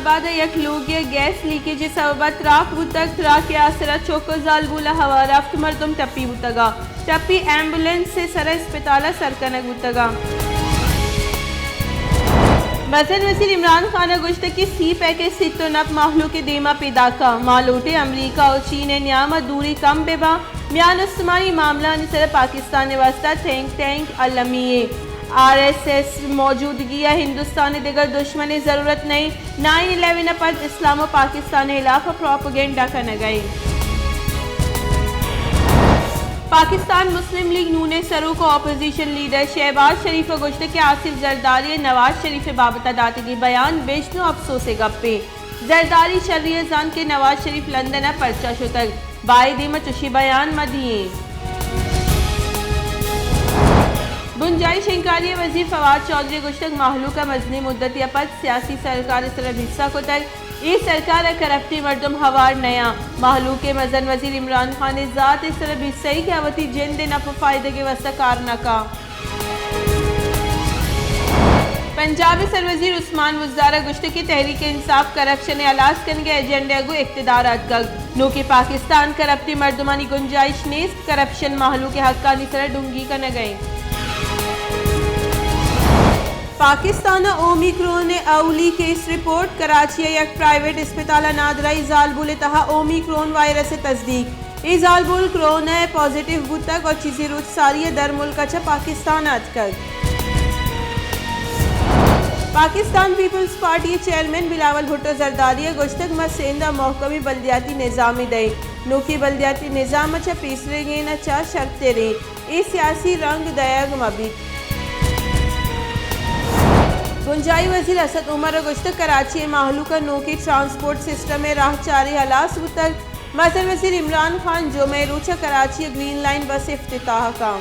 بعد یک Logie gas leakage سبب تراک بودتگ تراک آسرا چوکو زال بولا ہوا رفت مردم ٹپی بودتگا ٹپی ایمبولنس سے سر اسپتالہ سرکنگ بودتگا وزیر وزیر عمران خان گوشت کی سی پیکج سیتو نپ ماحلو کے دیما پیدا کا مالوٹے امریکہ اور چین نیامہ دوری کم بے با میان عثمانی معاملہ نسر پاکستان واسطہ تھینک ٹینک علمیے آر ایس ایس موجودگی ہندوستان دیگر دشمن ضرورت نہیں 9/11 پر اسلام و پاکستان خلاف پروپیگنڈا کرنے گئی پاکستان مسلم لیگ نون سرو کو اپوزیشن لیڈر شہباز شریف گوشت کے آصف زرداری نواز شریف بابت داتگی بیان بیشنو افسوس گپے زرداری شرعی زان کے نواز شریف لندن پرچہ شتگ بائی دیمہ چشی بیان مدیے گنجائش انکاری وزیر فواد چودھری گشتگ محلو کا مزنی مدتی پد سیاسی سرکار سرب حصہ کو تک یہ سرکار کرپٹی مردم ہوار نیا محلو کے مزن وزیر عمران خان ذات سرب حصہ کی اوتی جن دن اپ فائدے کے وسط کارنا کا پنجاب سروزیر عثمان وزارہ گشت کی تحریک انصاف کرپشن الاس کنگے ایجنڈے گو اقتدارات گگ نو کہ پاکستان کرپٹی مردمانی گنجائش نیست کرپشن محلو کے حقانی سر ڈنگی کا نگئے پاکستان اومیکرون اولی کیس رپورٹ کراچی یک پرائیویٹ اسپتالہ نادرائی زالبول تہا اومیکرون وائرس تصدیق ای زالبول کرونا پازیٹیو بودتگ اور چیزی روچ ساری در ملک اچھا پاکستان آتکگ Pakistan Peoples Party chairman Bilawal Bhutto Zardari گوشتگ مسیندہ محکمی بلدیاتی نظامی دے نوکی بلدیاتی نظام اچھا پیسرے گین اچھا شرطے رے ای سیاسی رنگ دیگ مبید گنجائی وزیر اسد عمر گشت کراچی محلو کا نوکی ٹرانسپورٹ سسٹم میں راہ چاری ہلاس بتک مظہر وزیر عمران خان جو میں روچہ کراچی گرین لائن بس افتتاح کا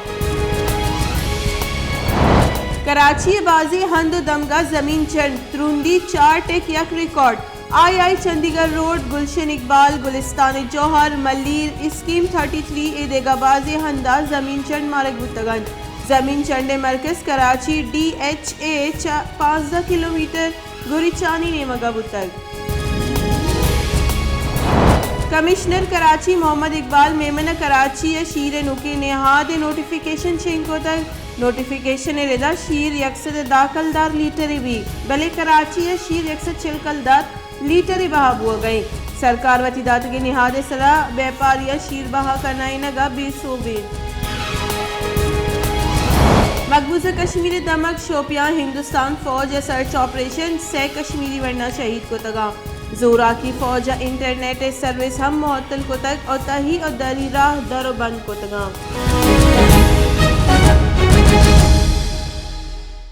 کراچی بازی ہند و دمگا زمین چند تروندی 4 ٹیک یک record I Chundrigar road Gulshan Iqbal Gulistan Johar Malir scheme 33 A دیگا بازی ہندہ زمین چند مارک بتگن زمین چنڈے مرکز Karachi D H A 15 kilometre گوری چانی نیمگا بتگ کمشنر کراچی محمد اقبال میمن کراچی شیر نوکی نہاد نوٹیفیکیشن شنکو تک نوٹیفیکیشن ردا شیر یکسد داخل دار لیٹری بھی بلے کراچی شیر یکسد چلکل دار لیٹری بہا بو گئی سرکار وتی دات کے نہاد سرا بیپاریا شیر بہا کرنائی نگا 20 صوبے مقبوضہ کشمیر دمک شوپیان ہندوستان فوج سرچ آپریشن 6 کشمیری ورنہ شہید کو تگا زورا کی فوج انٹرنیٹ سروس ہم معطل کو تک اور تہی اور دری راہ در و بند کو تگا